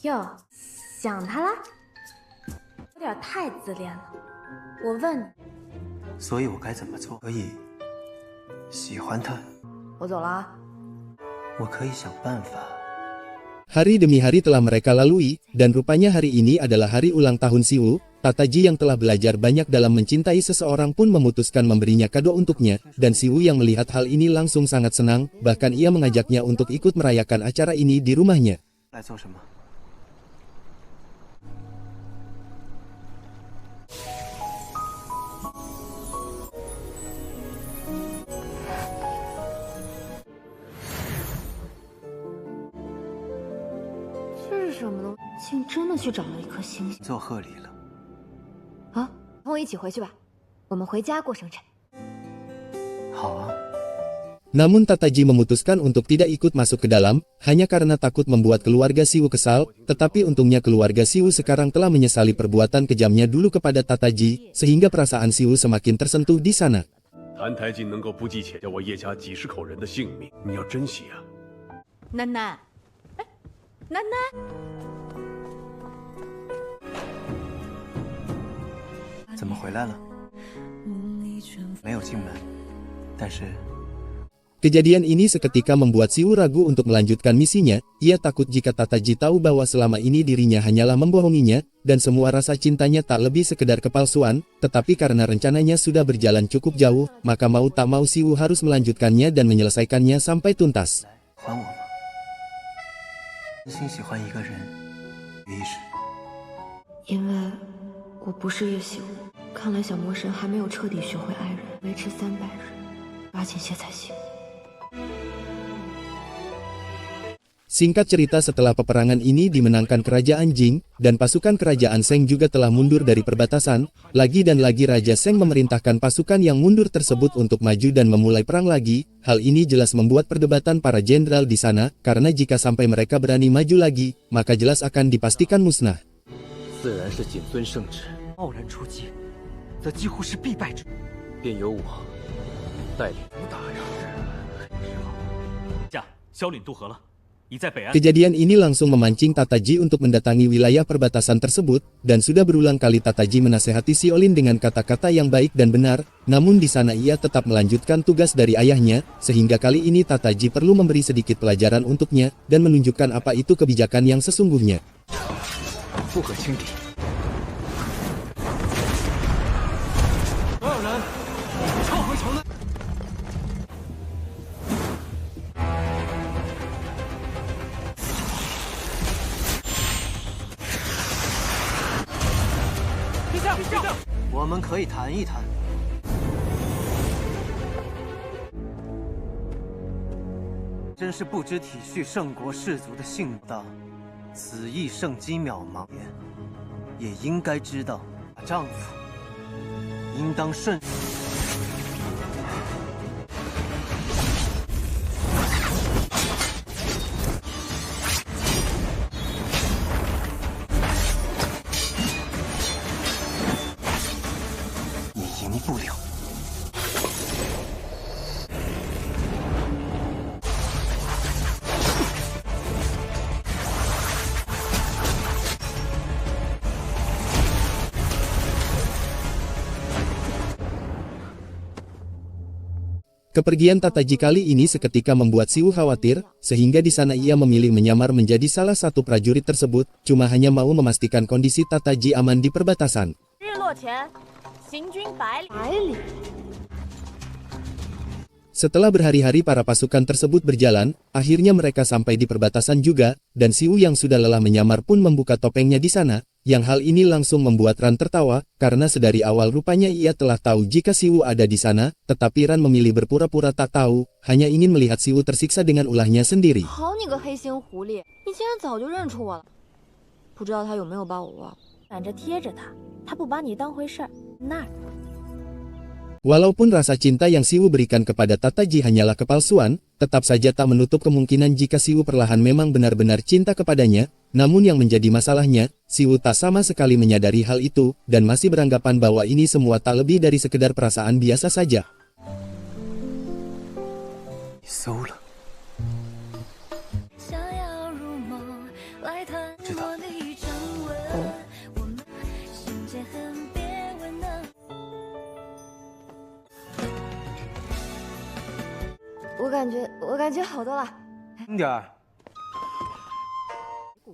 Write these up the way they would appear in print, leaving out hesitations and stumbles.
哟，想他了？有点太自恋了。我问你，所以我该怎么做可以喜欢他？我走了啊。我可以想办法。Hari demi hari telah mereka lalui, dan rupanya hari ini adalah hari ulang tahun Siwoo. Tataji yang telah belajar banyak dalam mencintai seseorang pun memutuskan memberinya kado untuknya, dan Siwoo yang melihat hal ini langsung sangat senang, bahkan ia mengajaknya untuk ikut merayakan acara ini di rumahnya. 来做什么？这是什么东西？竟真的去找了一颗星星。做贺礼了。啊，跟我一起回去吧，我们回家过生辰。好啊。 Namun Tataji memutuskan untuk tidak ikut masuk ke dalam, hanya karena takut membuat keluarga Siwoo kesal, tetapi untungnya keluarga Siwoo sekarang telah menyesali perbuatan kejamnya dulu kepada Tataji, sehingga perasaan Siwoo semakin tersentuh di sana. 谭台烬能够不计前掉我叶家几十口人的性命，你要珍惜啊！楠楠，哎，楠楠，怎么回来了？没有进门，但是。 Kejadian ini seketika membuat Siwoo ragu untuk melanjutkan misinya. Ia takut jika Tataji tahu bahwa selama ini dirinya hanyalah membohonginya, dan semua rasa cintanya tak lebih sekedar kepalsuan. Tetapi karena rencananya sudah berjalan cukup jauh, maka mau tak mau Siwoo harus melanjutkannya dan menyelesaikannya sampai tuntas. 还我吗？真心喜欢一个人，于是。因为我不是叶喜武，看来小魔神还没有彻底学会爱人，维持300日，抓紧些才行。 Singkat cerita, setelah peperangan ini dimenangkan kerajaan Jing, dan pasukan kerajaan Sheng juga telah mundur dari perbatasan, lagi dan lagi Raja Sheng memerintahkan pasukan yang mundur tersebut untuk maju dan memulai perang lagi. Hal ini jelas membuat perdebatan para jenderal di sana, karena jika sampai mereka berani maju lagi, maka jelas akan dipastikan musnah. 自然是谨遵圣旨，贸然出击，则几乎是必败之。便由我带领不打呀！驾，萧岭渡河了。 Kejadian ini langsung memancing Tataji untuk mendatangi wilayah perbatasan tersebut, dan sudah berulang kali Tataji menasehati Xiaolin dengan kata-kata yang baik dan benar, namun di sana ia tetap melanjutkan tugas dari ayahnya, sehingga kali ini Tataji perlu memberi sedikit pelajaran untuknya, dan menunjukkan apa itu kebijakan yang sesungguhnya. 不可轻敌。所有人，撤回城内。 我们可以谈一谈。真是不知体恤圣国士族的性道，此役圣机渺茫，也应该知道，丈夫应当顺。 不了。Kepergian Tataji kali ini seketika membuat Siwoo khawatir, sehingga di sana ia memilih menyamar menjadi salah satu prajurit tersebut, cuma hanya mau memastikan kondisi Tataji aman di perbatasan. Setelah berhari-hari para pasukan tersebut berjalan, akhirnya mereka sampai di perbatasan juga, dan Siwoo yang sudah lelah menyamar pun membuka topengnya di sana, yang hal ini langsung membuat Ran tertawa, karena sedari awal rupanya ia telah tahu jika Siwoo ada di sana, tetapi Ran memilih berpura-pura tak tahu, hanya ingin melihat Siwoo tersiksa dengan ulahnya sendiri. 好你个黑心狐狸，你竟然早就认出我了，不知道他有没有把我忘，反着贴着他，他不把你当回事儿，那儿。 Walaupun rasa cinta yang Siwoo berikan kepada Tataji hanyalah kepalsuan, tetap saja tak menutup kemungkinan jika Siwoo perlahan memang benar-benar cinta kepadanya. Namun yang menjadi masalahnya, Siwoo tak sama sekali menyadari hal itu, dan masih beranggapan bahwa ini semua tak lebih dari sekedar perasaan biasa saja. 搜了，知道。我感觉好多了。轻点儿。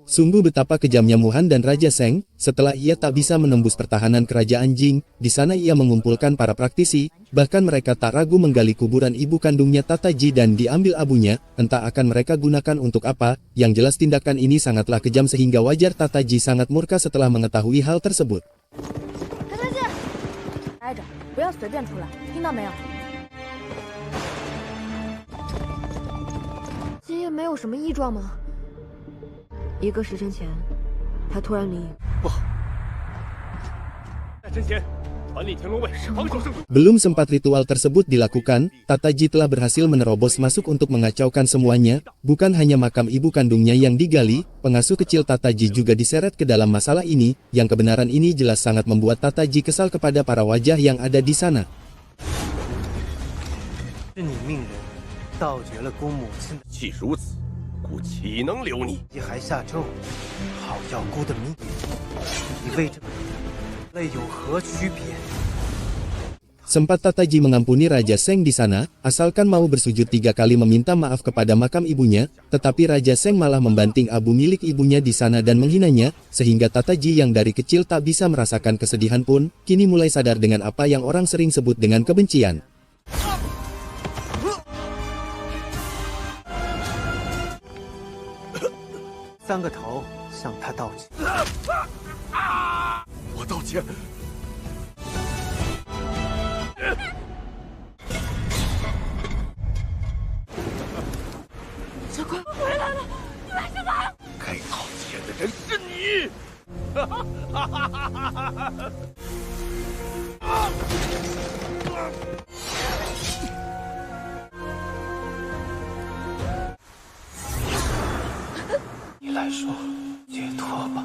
Sungguh betapa kejamnya Muhan dan Raja Seng, setelah ia tak bisa menembus pertahanan kerajaan Jing, di sana ia mengumpulkan para praktisi, bahkan mereka tak ragu menggali kuburan ibu kandungnya Tataji dan diambil abunya, entah akan mereka gunakan untuk apa, yang jelas tindakan ini sangatlah kejam sehingga wajar Tataji sangat murka setelah mengetahui hal tersebut. 待着，不要随便出来，听到没有？今夜没有什么异状吗？1个时辰前，他突然离营。不好！在阵前，传令天龙卫防守圣主。 Belum sempat ritual tersebut dilakukan, Tataji telah berhasil menerobos masuk untuk mengacaukan semuanya, bukan hanya makam ibu kandungnya yang digali, pengasuh kecil Tataji juga diseret ke dalam masalah ini, yang kebenaran ini jelas sangat membuat Tataji kesal kepada para wajah yang ada di sana. 是你命人盗掘了姑母亲的，既如此，故岂能留你？你还下咒，好要姑的命，你为这类有何区别？ Sempat Tataji mengampuni Raja Seng di sana, asalkan mau bersujud 3 kali meminta maaf kepada makam ibunya, tetapi Raja Seng malah membanting abu milik ibunya di sana dan menghinanya, sehingga Tataji yang dari kecil tak bisa merasakan kesedihan pun, kini mulai sadar dengan apa yang orang sering sebut dengan kebencian. 3个头向他道歉。我道歉。小快回来了，你来干嘛？该道歉的人是你。你来说，解脱吧。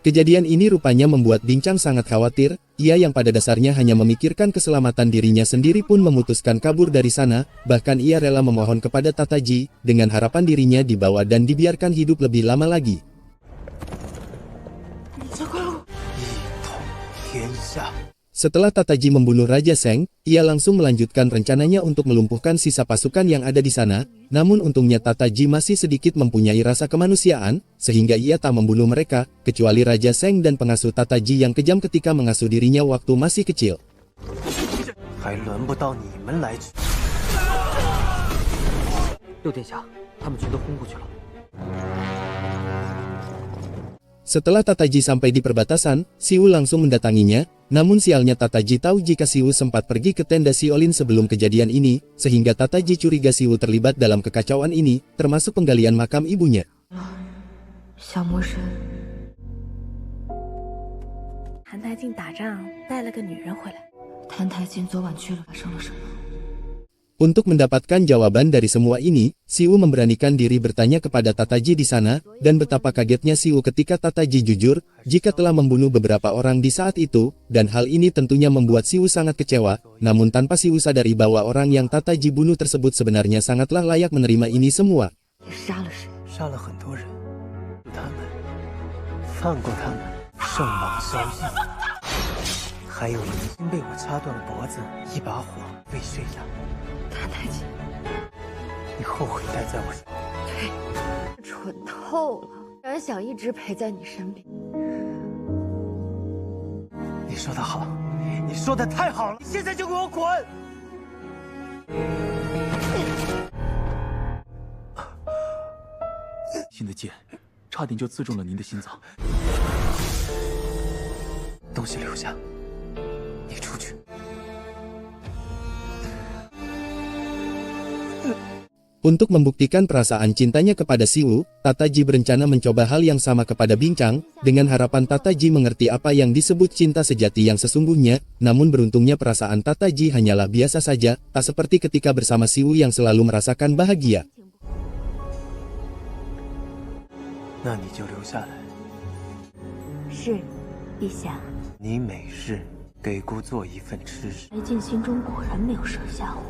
Kejadian ini rupanya membuat Bincang sangat khawatir, ia yang pada dasarnya hanya memikirkan keselamatan dirinya sendiri pun memutuskan kabur dari sana, bahkan ia rela memohon kepada Tataji, dengan harapan dirinya dibawa dan dibiarkan hidup lebih lama lagi. 一统天下。 Setelah Tataji membunuh Raja Seng, ia langsung melanjutkan rencananya untuk melumpuhkan sisa pasukan yang ada di sana, namun untungnya Tataji masih sedikit mempunyai rasa kemanusiaan, sehingga ia tak membunuh mereka, kecuali Raja Seng dan pengasuh Tataji yang kejam ketika mengasuh dirinya waktu masih kecil. 还轮不到你们来取。六殿下，他们全都轰过去了。 Setelah Tataji sampai di perbatasan, Siu langsung mendatanginya, namun sialnya Tataji tahu jika Siu sempat pergi ke tenda Xiolin sebelum kejadian ini, sehingga Tataji curiga Siu terlibat dalam kekacauan ini, termasuk penggalian makam ibunya. 小魔神，谭台烬打仗带了个女人回来，谭台烬昨晚去了，发生了什么？ Untuk mendapatkan jawaban dari semua ini, Siu memberanikan diri bertanya kepada Tataji di sana, dan betapa kagetnya Siu ketika Tataji jujur, jika telah membunuh beberapa orang di saat itu, dan hal ini tentunya membuat Siu sangat kecewa, namun tanpa Siu sadari bahwa orang yang Tataji bunuh tersebut sebenarnya sangatlah layak menerima ini semua. 你杀了谁？杀了很多人，他们放过他们，圣王萧逸，还有已经被我掐断了脖子，一把火未驯养。 谭台烬，你后悔待在我身边？对，蠢透了，然想一直陪在你身边。你说的好，你说的太好了，你现在就给我滚！新的剑，差点就刺中了您的心脏。东西留下，你出去。 Untuk membuktikan perasaan cintanya kepada Siu, Tataji berencana mencoba hal yang sama kepada Bincang, dengan harapan Tataji mengerti apa yang disebut cinta sejati yang sesungguhnya, namun beruntungnya perasaan Tataji hanyalah biasa saja, tak seperti ketika bersama Siu yang selalu merasakan bahagia. 那你就留下来。是，陛下。你每日给姑做一份吃食。台烬心中果然没有设下我，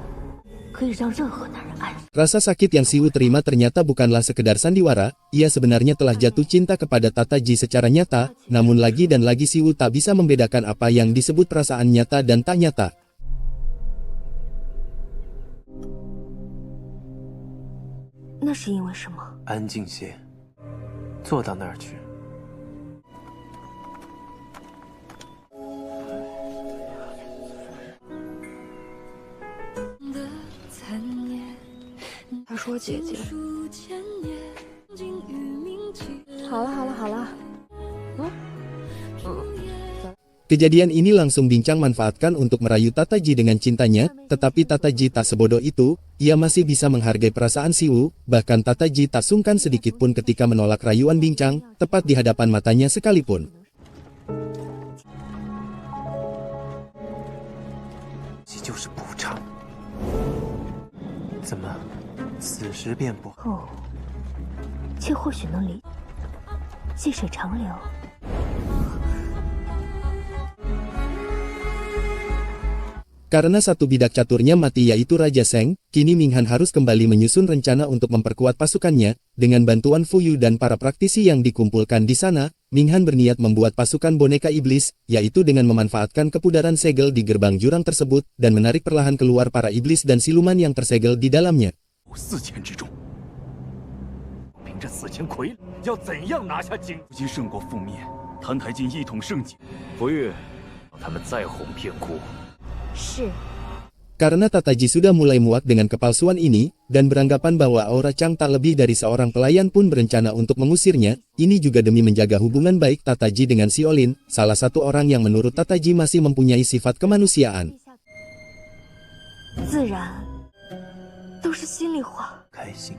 可以让任何男人爱上。 Rasa sakit yang Siu terima ternyata bukanlah sekedar sandiwara, ia sebenarnya telah jatuh cinta kepada Tataji secara nyata, namun lagi dan lagi Siu tak bisa membedakan apa yang disebut perasaan nyata dan tak nyata. 那是因为什么？安静些，坐到那儿去。他说姐姐。好了好了好了。Kejadian ini langsung Bincang manfaatkan untuk merayu Tataji dengan cintanya, tetapi Tataji tak sebodoh itu, ia masih bisa menghargai perasaan Siwu, bahkan Tataji tak sungkan sedikit pun ketika menolak rayuan Bincang, tepat di hadapan matanya sekalipun. 就是补偿。怎么，此时便不？哦，妾或许能理解，细水长流。 Karena satu bidak caturnya mati yaitu Raja Seng, kini Minghan harus kembali menyusun rencana untuk memperkuat pasukannya. Dengan bantuan Fuyu dan para praktisi yang dikumpulkan di sana, Minghan berniat membuat pasukan boneka iblis, yaitu dengan memanfaatkan kepudaran segel di gerbang jurang tersebut, dan menarik perlahan keluar para iblis dan siluman yang tersegel di dalamnya. 4000之众，凭着4000傀儡，要怎样拿下京？如今圣国覆灭，澹台烬一统圣界，不欲让他们再哄骗哭。 是。 Karena Tataji sudah mulai muak dengan kepalsuan ini, dan beranggapan bahwa Aura Chang tak lebih dari seorang pelayan pun berencana untuk mengusirnya, ini juga demi menjaga hubungan baik Tataji dengan Xiaolin, salah satu orang yang menurut Tataji masih mempunyai sifat kemanusiaan. 自然，都是心里话。开心。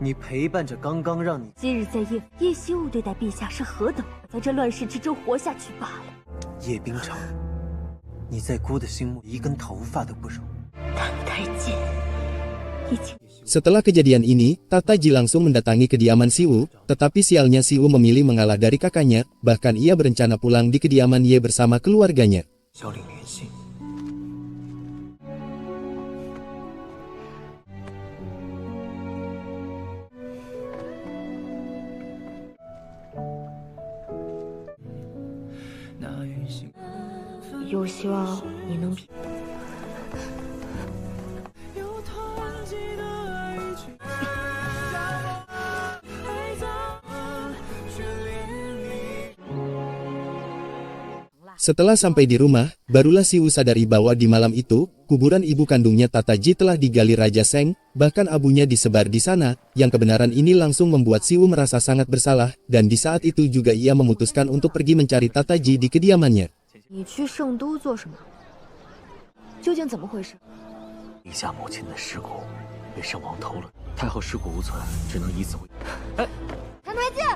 你陪伴着刚刚让你今日在夜，叶惜雾对待陛下是何等，在这乱世之中活下去罢了。叶冰城。 你在姑的心目一根头发都不容。澹台烬已经。 Setelah kejadian ini, Tataji langsung mendatangi kediaman Siwu, tetapi sialnya Siwu memilih mengalah dari kakaknya, bahkan ia berencana pulang di kediaman Ye bersama keluarganya. 小领联系。有希望你能平。Setelah sampai di rumah, barulah Siwu sadari bahwa di malam itu, kuburan ibu kandungnya Tataji telah digali Raja Seng, bahkan abunya disebar di sana, yang kebenaran ini langsung membuat Siwu merasa sangat bersalah, dan di saat itu juga ia memutuskan untuk pergi mencari Tataji di kediamannya. 你去圣都做什么？究竟怎么回事？陛下母亲的尸骨被圣王偷了，太后尸骨无存，只能以此为。哎，澹台烬。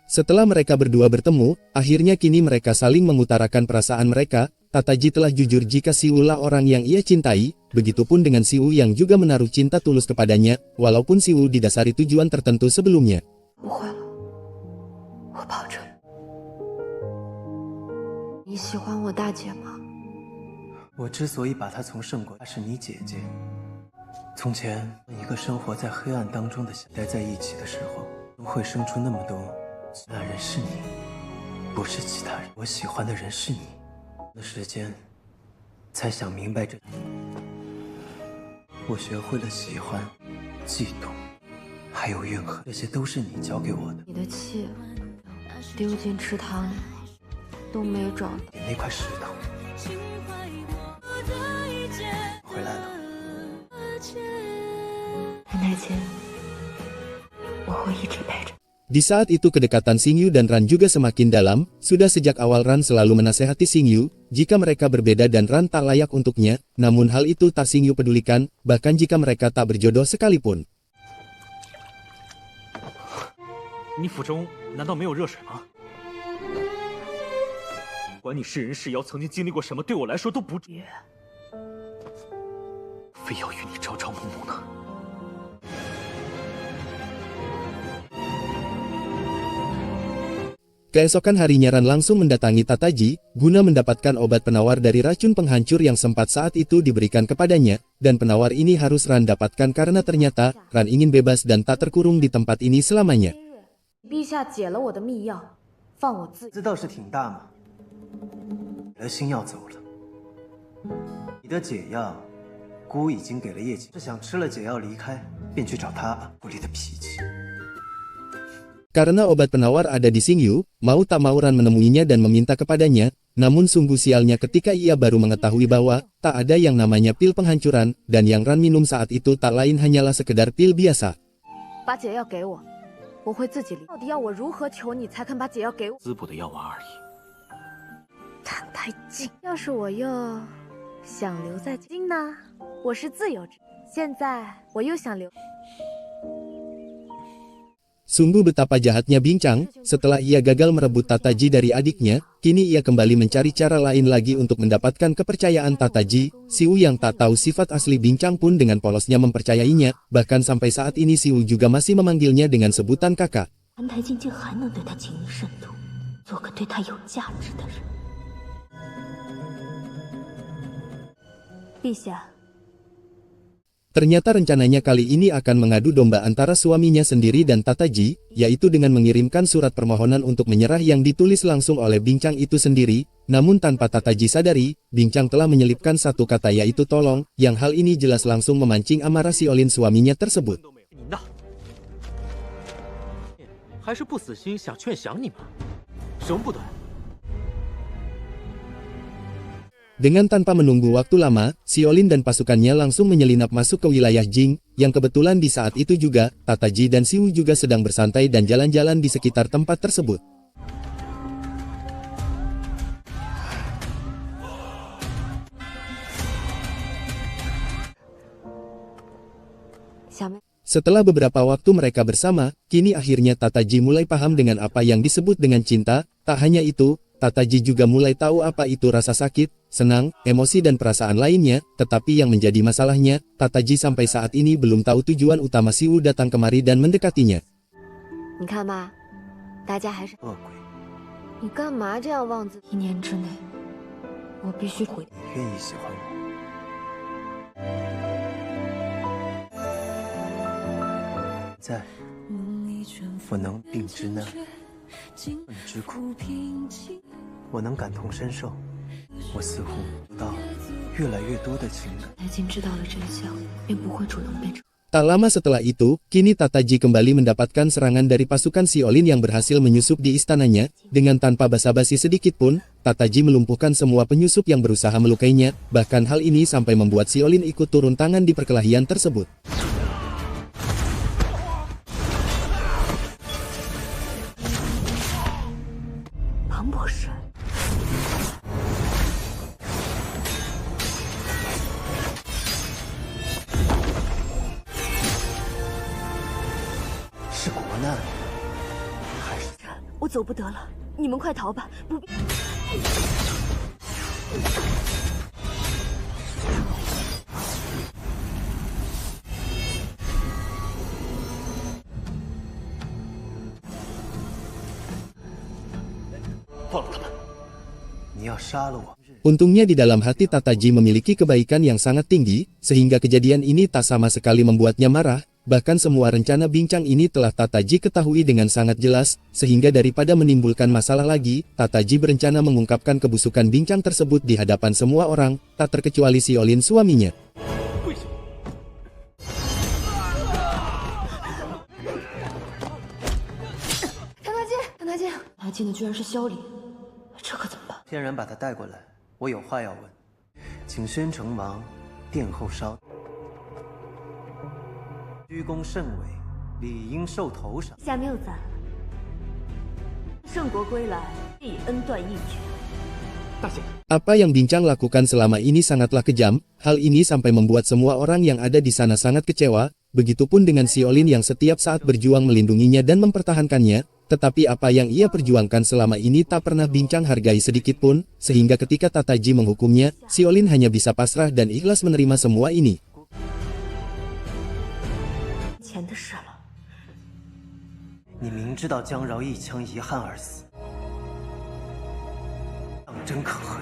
Setelah mereka berdua bertemu, akhirnya kini mereka saling mengutarakan perasaan mereka. Tataji telah jujur jika Siwu lah orang yang ia cintai, begitupun dengan Siwu yang juga menaruh cinta tulus kepadanya, walaupun Siwu didasari tujuan tertentu sebelumnya. 不会了，我保证。你喜欢我大姐吗？我之所以把她从圣国，她是你姐姐。从前一个生活在黑暗当中的小待在一起的时候，都会生出那么多。 那人是你，不是其他人。我喜欢的人是你。的时间，才想明白这。我学会了喜欢、嫉妒，还有怨恨，这些都是你教给我的。你的气丢进池塘里，都没找到。那块石头，回来了。澹台烬，我会一直陪着。 Di saat itu kedekatan Xingyu dan Ran juga semakin dalam, sudah sejak awal Ran selalu menasehati Xingyu, jika mereka berbeda dan Ran tak layak untuknya, namun hal itu tak Xingyu pedulikan, bahkan jika mereka tak berjodoh sekalipun. 你府中难道没有热水吗？管你是人是妖，曾经经历过什么，对我来说都不重要，非要与你朝朝暮暮呢？ Keesokan harinya Ran langsung mendatangi Tataji, guna mendapatkan obat penawar dari racun penghancur yang sempat saat itu diberikan kepadanya, dan penawar ini harus Ran dapatkan karena ternyata, Ran ingin bebas dan tak terkurung di tempat ini selamanya. 陛下解了我的密钥，放我自由。这倒是挺大嘛。给了星药走了，你的解药，姑已经给了叶锦，是想吃了解药离开，便去找他吧。狐狸的脾气。 Karena obat penawar ada di Xingyu, mau tak mau Ran menemuinya dan meminta kepadanya, namun sungguh sialnya ketika ia baru mengetahui bahwa tak ada yang namanya pil penghancuran, dan yang Ran minum saat itu tak lain hanyalah sekedar pil biasa. 把解药给我，我会自己离。到底要我如何求你才肯把解药给我？滋补的药丸而已。太太近，要是我又想留在京呢？我是自由之，现在我又想留。 Sungguh betapa jahatnya Bincang, setelah ia gagal merebut Tataji dari adiknya, kini ia kembali mencari cara lain lagi untuk mendapatkan kepercayaan Tataji. Siwu yang tak tahu sifat asli Bincang pun dengan polosnya mempercayainya, bahkan sampai saat ini Siwu juga masih memanggilnya dengan sebutan kakak. 澹台烬竟还能对他情深深度，做个对他有价值的人。陛下。 Ternyata rencananya kali ini akan mengadu domba antara suaminya sendiri dan Tataji, yaitu dengan mengirimkan surat permohonan untuk menyerah yang ditulis langsung oleh Bincang itu sendiri, namun tanpa Tataji sadari, Bincang telah menyelipkan satu kata yaitu tolong, yang hal ini jelas langsung memancing amarah Xiaolin suaminya tersebut. 还是不死心想劝降你们，什么不对？ Dengan tanpa menunggu waktu lama, Xiaolin dan pasukannya langsung menyelinap masuk ke wilayah Jing, yang kebetulan di saat itu juga, Tataji dan Siwu juga sedang bersantai dan jalan-jalan di sekitar tempat tersebut. Setelah beberapa waktu mereka bersama, kini akhirnya Tataji mulai paham dengan apa yang disebut dengan cinta. Tak hanya itu, Tataji juga mulai tahu apa itu rasa sakit, senang, emosi dan perasaan lainnya, tetapi yang menjadi masalahnya, Tataji sampai saat ini belum tahu tujuan utama Siwu datang kemari dan mendekatinya. 你看吧，大家还是恶鬼，你干嘛这样妄自？1年之内，我必须回。你愿意喜欢我？在，我能病之难，恨之苦，我能感同身受。我似乎得到越来越多的情感。台烬知道了真相，便不会主动变成。 Tak lama setelah itu, kini Tataji kembali mendapatkan serangan dari pasukan Xiaolin yang berhasil menyusup di istananya. Dengan tanpa basa-basi sedikit pun, Tataji melumpuhkan semua penyusup yang berusaha melukainya. Bahkan hal ini sampai membuat Xiaolin ikut turun tangan di perkelahian tersebut.是国难，还是我走不得了，你们快逃吧！不必。放了他们！你要杀了我？ Untungnya di dalam hati Tataji memiliki kebaikan yang sangat tinggi, sehingga kejadian ini tak sama sekali membuatnya marah. Bahkan semua rencana Bincang ini telah Tataji ketahui dengan sangat jelas, sehingga daripada menimbulkan masalah lagi, Tataji berencana mengungkapkan kebusukan Bincang tersebut di hadapan semua orang, tak terkecuali Xiaolin suaminya. 台烬的居然是萧凛，这可怎么办？天然把他带过来，我有话要问，请宣城王殿后稍。居功甚伟，理应受头赏。下谬赞。圣国归来，必以恩断义绝。大仙， Apa yang Bincang lakukan selama ini sangatlah kejam, hal ini sampai membuat semua orang yang ada di sana sangat kecewa, begitupun dengan Xiaolin yang setiap saat berjuang melindunginya dan mempertahankannya, tetapi apa yang ia perjuangkan selama ini tak pernah Bincang hargai sedikit pun, sehingga ketika Tataji menghukumnya, Xiaolin hanya bisa pasrah dan ikhlas menerima semua ini. 钱的事了。你明知道江饶一枪遗憾而死，当真可恨。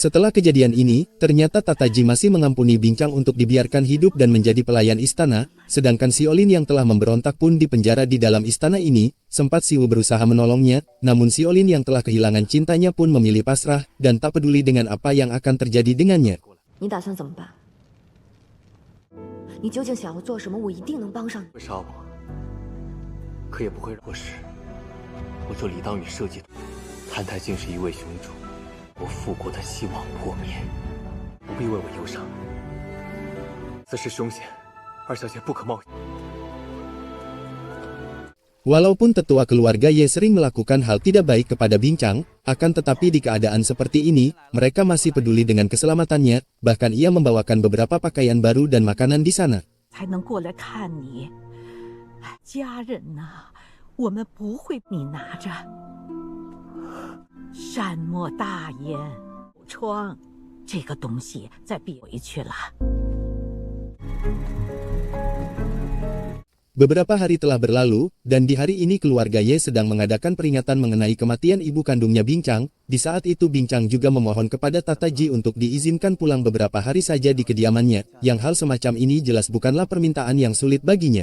Setelah kejadian ini, ternyata Tataji masih mengampuni Bincang untuk dibiarkan hidup dan menjadi pelayan istana, sedangkan Xiaolin yang telah memberontak pun dipenjara di dalam istana ini. Sempat Xiu berusaha menolongnya, namun Xiaolin yang telah kehilangan cintanya pun memilih pasrah, dan tak peduli dengan apa yang akan terjadi dengannya. 你打算怎么办？你究竟想要做什么？我一定能帮上你。会杀我，可也不会让我死。我做李当宇设计的，谭台烬是一位雄主，我复国的希望破灭，不必为我忧伤。此事凶险，二小姐不可冒险。 Walaupun tetua keluarga Ye sering melakukan hal tidak baik kepada Bincang, akan tetapi di keadaan seperti ini, mereka masih peduli dengan keselamatannya, bahkan ia membawakan beberapa pakaian baru dan makanan di sana. 才能过来看你，家人呐，我们不会你拿着。善莫大焉，疮，这个东西再别回去了。 Beberapa hari telah berlalu, dan di hari ini keluarga Ye sedang mengadakan peringatan mengenai kematian ibu kandungnya Bincang. Di saat itu Bincang juga memohon kepada Tataji untuk diizinkan pulang beberapa hari saja di kediamannya, yang hal semacam ini jelas bukanlah permintaan yang sulit baginya.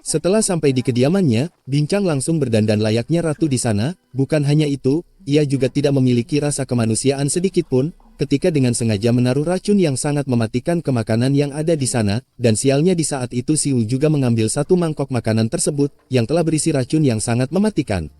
Setelah sampai di kediamannya, Bincang langsung berdandan layaknya ratu di sana. Bukan hanya itu, ia juga tidak memiliki rasa kemanusiaan sedikit pun, ketika dengan sengaja menaruh racun yang sangat mematikan ke makanan yang ada di sana, dan sialnya di saat itu Xiu juga mengambil satu mangkok makanan tersebut, yang telah berisi racun yang sangat mematikan.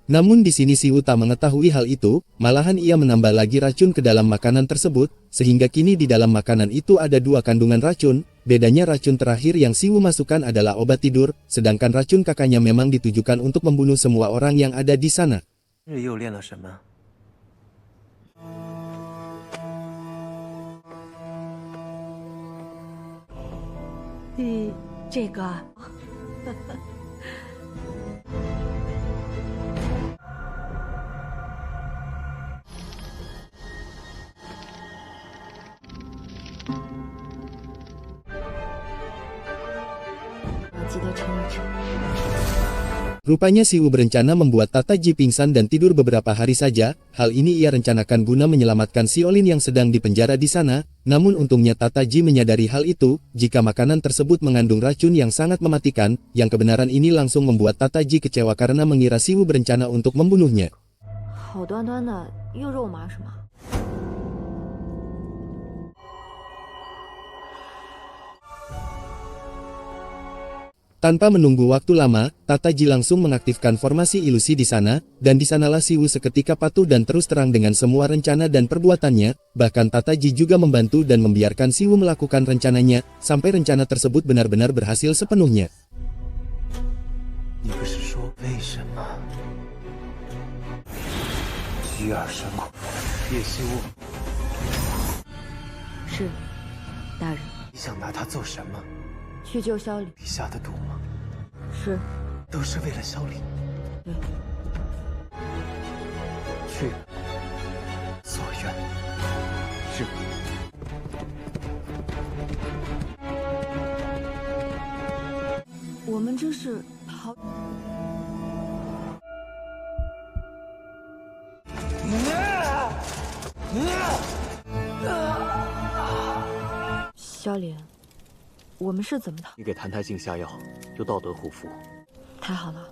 Namun di sini Xiu tak mengetahui hal itu, malahan ia menambah lagi racun ke dalam makanan tersebut, sehingga kini di dalam makanan itu ada 2 kandungan racun. Bedanya racun terakhir yang Xiu masukkan adalah obat tidur, sedangkan racun kakaknya memang ditujukan untuk membunuh semua orang yang ada di sana. 又练了什么？ 这个。记得称一称。 Rupanya Xiu berencana membuat Tataji pingsan dan tidur beberapa hari saja. Hal ini ia rencanakan guna menyelamatkan Xiaolin yang sedang dipenjara di sana. Namun untungnya Tataji menyadari hal itu, jika makanan tersebut mengandung racun yang sangat mematikan, yang kebenaran ini langsung membuat Tataji kecewa karena mengira Xiu berencana untuk membunuhnya. 好端端的又肉麻什么？ Tanpa menunggu waktu lama, Tataji langsung mengaktifkan formasi ilusi di sana, dan di sanalah Xiu seketika patuh dan terus terang dengan semua rencana dan perbuatannya. Bahkan Tataji juga membantu dan membiarkan Xiu melakukan rencananya, sampai rencana tersebut benar-benar berhasil sepenuhnya. 你不是说为什么？居尔神苦，叶修，是，大人。你想拿他做什么？ 去救萧凛。你下的毒吗？ 是。都是为了萧凛。对。去。所愿。是。我们这是逃。萧凛。 我们是怎么逃？你给谭台烬下药，有道德护肤。太好了，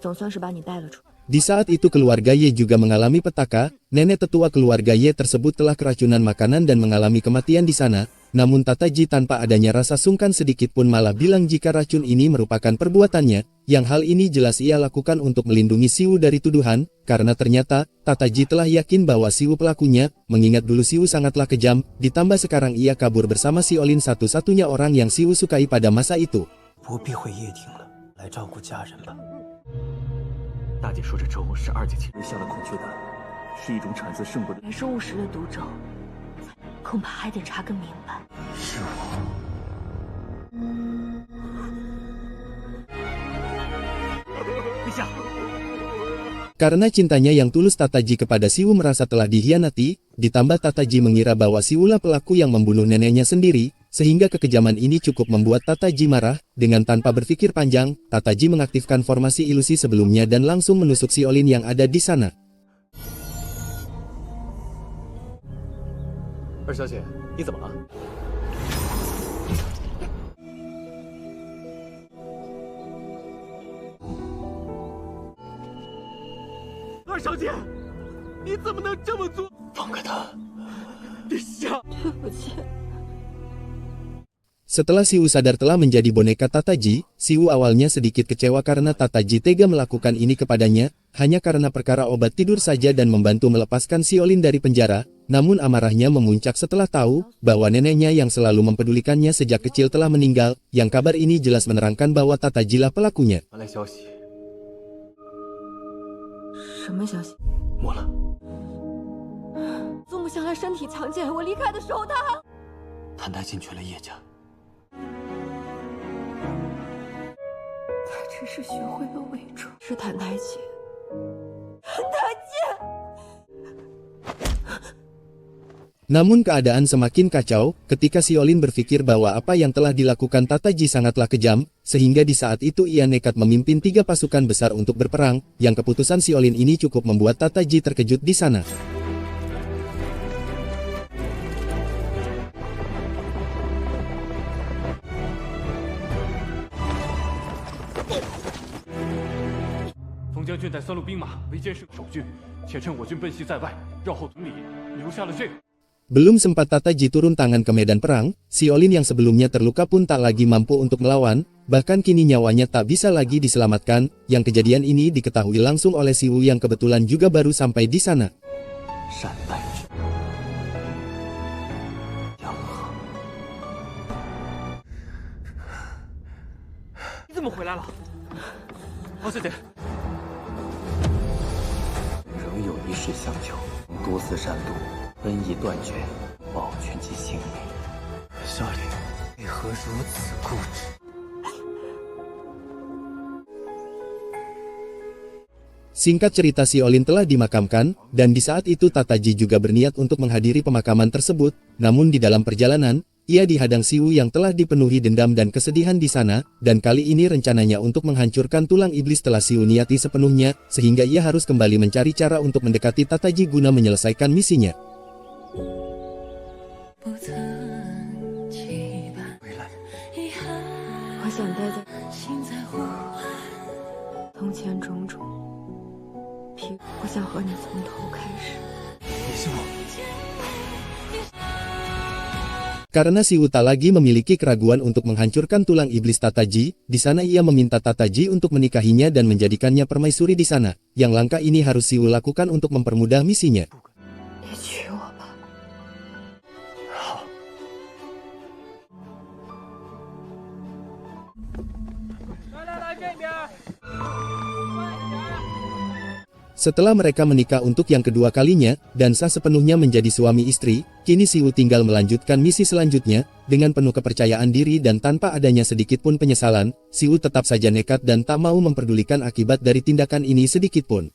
总算是把你带了出。 Di saat itu keluarga Ye juga mengalami petaka. Nenek tetua keluarga Ye tersebut telah keracunan makanan dan mengalami kematian di sana. Namun Tataji tanpa adanya rasa sungkan sedikit pun malah bilang jika racun ini merupakan perbuatannya, yang hal ini jelas ia lakukan untuk melindungi Xiu dari tuduhan, karena ternyata Tataji telah yakin bahwa Xiu pelakunya, mengingat dulu Xiu sangatlah kejam, ditambah sekarang ia kabur bersama Xiaolin satu-satunya orang yang Xiu sukai pada masa itu. 不必回叶庭了，来照顾家人吧。 大姐说这粥是二姐亲人下了孔雀胆，是一种产自圣国的。原是误食了毒粥，恐怕还得查个明白。是我。陛下， Karena cintanya yang tulus Tataji kepada Siwu merasa telah dikhianati, ditambah Tataji mengira bahwa Siwulah pelaku yang membunuh neneknya sendiri, sehingga kekejaman ini cukup membuat Tataji marah. Dengan tanpa berpikir panjang, Tataji mengaktifkan formasi ilusi sebelumnya dan langsung menusuk Xiaolin yang ada di sana. 二小姐，你怎么了？ 二小姐，你怎么能这么做？ 放开他！ 殿下， 对不起。 Setelah Siwu sadar telah menjadi boneka Tataji, Siwu awalnya sedikit kecewa karena Tataji tega melakukan ini kepadanya, hanya karena perkara obat tidur saja dan membantu melepaskan Xiaolin dari penjara. Namun amarahnya memuncak setelah tahu bahwa neneknya yang selalu mempedulikannya sejak kecil telah meninggal. Yang kabar ini jelas menerangkan bahwa Tatajilah pelakunya. 传来消息， 什么消息？ 没了。 宗母向来身体强健，我离开的时候他还……谭太进去了叶家。 他只是学会了伪装，是谭太姐。谭太姐。 Namun keadaan semakin kacau, ketika Xiaolin berpikir bahwa apa yang telah dilakukan Tataji sangatlah kejam, sehingga di saat itu ia nekat memimpin 3 pasukan besar untuk berperang, yang keputusan Xiaolin ini cukup membuat Tataji terkejut di sana. 冯将军带3路兵马围歼守军，且趁我军奔袭在外，绕后屯里留下了这个。 Belum sempat Tataji turun tangan ke medan perang, Xiaolin yang sebelumnya terluka pun tak lagi mampu untuk melawan, bahkan kini nyawanya tak bisa lagi diselamatkan. Yang kejadian ini diketahui langsung oleh Siwu yang kebetulan juga baru sampai di sana. 善待之，杨和， 你怎么回来了，王小姐？ 仍有一事相求，多次善妒，恩义断绝，保全其性命。少林为何如此固执？ Singkat cerita Xiaolin telah dimakamkan, dan di saat itu Tataji juga berniat untuk menghadiri pemakaman tersebut, namun di dalam perjalanan, ia dihadang Siwu yang telah dipenuhi dendam dan kesedihan di sana, dan kali ini rencananya untuk menghancurkan tulang iblis telah Siwu niati sepenuhnya, sehingga ia harus kembali mencari cara untuk mendekati Tataji guna menyelesaikan misinya. 我想待在从前种种。 我想和你从头开始。 Karena Siwu tak lagi memiliki keraguan untuk menghancurkan tulang iblis Tataji, di sana ia meminta Tataji untuk menikahinya dan menjadikannya permaisuri di sana. Yang langkah ini harus Siwu lakukan untuk mempermudah misinya. 也娶我吧。好。 Setelah mereka menikah untuk yang kedua kalinya, dan sah sepenuhnya menjadi suami istri, kini Siwu tinggal melanjutkan misi selanjutnya, dengan penuh kepercayaan diri dan tanpa adanya sedikit pun penyesalan, Siwu tetap saja nekat dan tak mau memperdulikan akibat dari tindakan ini sedikit pun.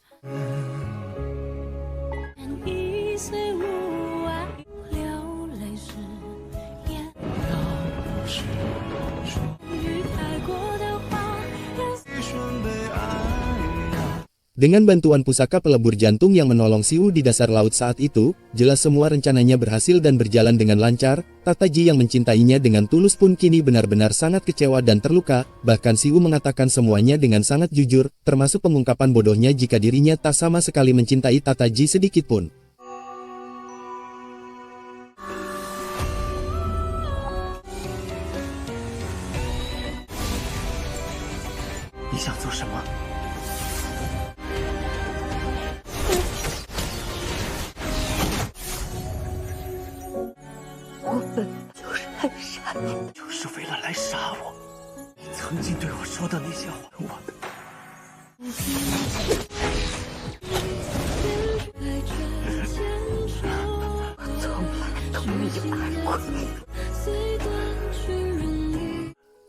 Dengan bantuan pusaka pelebur jantung yang menolong Siwu di dasar laut saat itu, jelas semua rencananya berhasil dan berjalan dengan lancar. Tataji yang mencintainya dengan tulus pun kini benar-benar sangat kecewa dan terluka, bahkan Siwu mengatakan semuanya dengan sangat jujur, termasuk pengungkapan bodohnya jika dirinya tak sama sekali mencintai Tataji sedikit pun.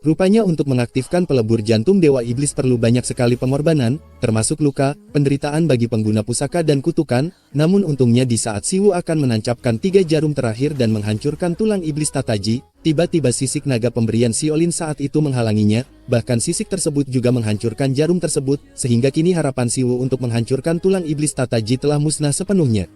Rupanya untuk mengaktifkan pelebur jantung Dewa Iblis perlu banyak sekali pengorbanan, termasuk luka, penderitaan bagi pengguna pusaka dan kutukan, namun untungnya di saat Siwu akan menancapkan 3 jarum terakhir dan menghancurkan tulang iblis Tataji, tiba-tiba sisik naga pemberian Xiolin saat itu menghalanginya, bahkan sisik tersebut juga menghancurkan jarum tersebut, sehingga kini harapan Siwu untuk menghancurkan tulang iblis Tataji telah musnah sepenuhnya.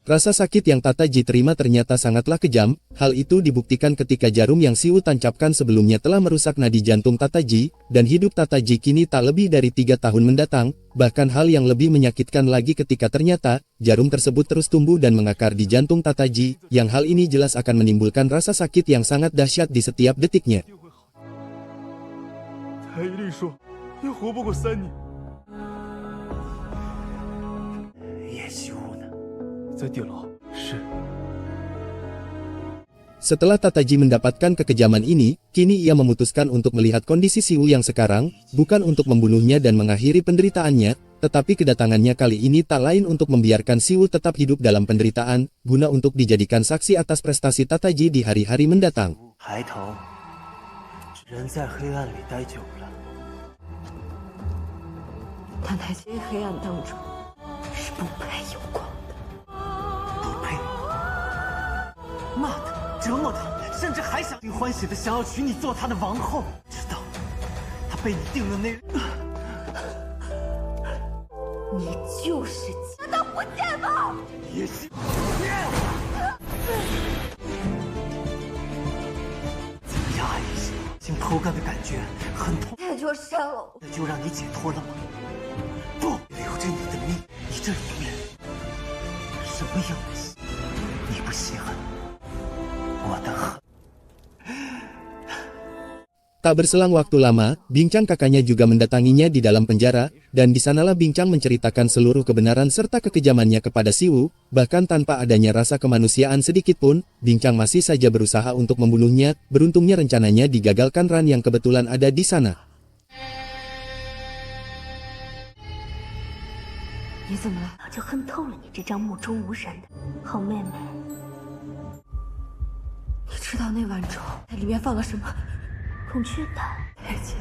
Rasa sakit yang Tataji terima ternyata sangatlah kejam, hal itu dibuktikan ketika jarum yang Siwu tancapkan sebelumnya telah merusak nadi jantung Tataji, dan hidup Tataji kini tak lebih dari 3 tahun mendatang, bahkan hal yang lebih menyakitkan lagi ketika ternyata, jarum tersebut terus tumbuh dan mengakar di jantung Tataji, yang hal ini jelas akan menimbulkan rasa sakit yang sangat dahsyat di setiap detiknya. 在地牢。是。 Setelah Tataji mendapatkan kekejaman ini, kini ia memutuskan untuk melihat kondisi Siwu yang sekarang, bukan untuk membunuhnya dan mengakhiri penderitaannya, tetapi kedatangannya kali ini tak lain untuk membiarkan Siwu tetap hidup dalam penderitaan, guna untuk dijadikan saksi atas prestasi Tataji di hari-hari mendatang. 抬头，人在黑暗里待久了，他在黑暗当中是不配有光的。 骂他，折磨他，甚至还想欢喜的想要娶你做他的王后。直到他被你定了那日，你就是，难道不见吗？也是。怎么样，爱丽丝？性偷干的感觉很痛，那就删了。那就让你解脱了吗？不，留着你的命，你这女人，什么样的心，你不稀罕？ Tak berselang waktu lama, Bincang kakaknya juga mendatanginya di dalam penjara, dan di sanalah Bincang menceritakan seluruh kebenaran serta kekejamannya kepada Siwu, bahkan tanpa adanya rasa kemanusiaan sedikit pun, Bincang masih saja berusaha untuk membunuhnya, beruntungnya rencananya digagalkan Ran yang kebetulan ada di sana. 你怎么了？早就恨透了你这张目中无人的好妹妹。 你知道那碗粥在里面放了什么？孔雀蛋。太监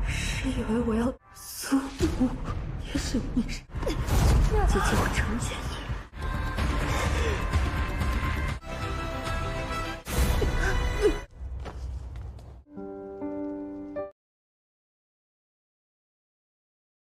是以为我要苏武，也是你是姐姐，我成全你。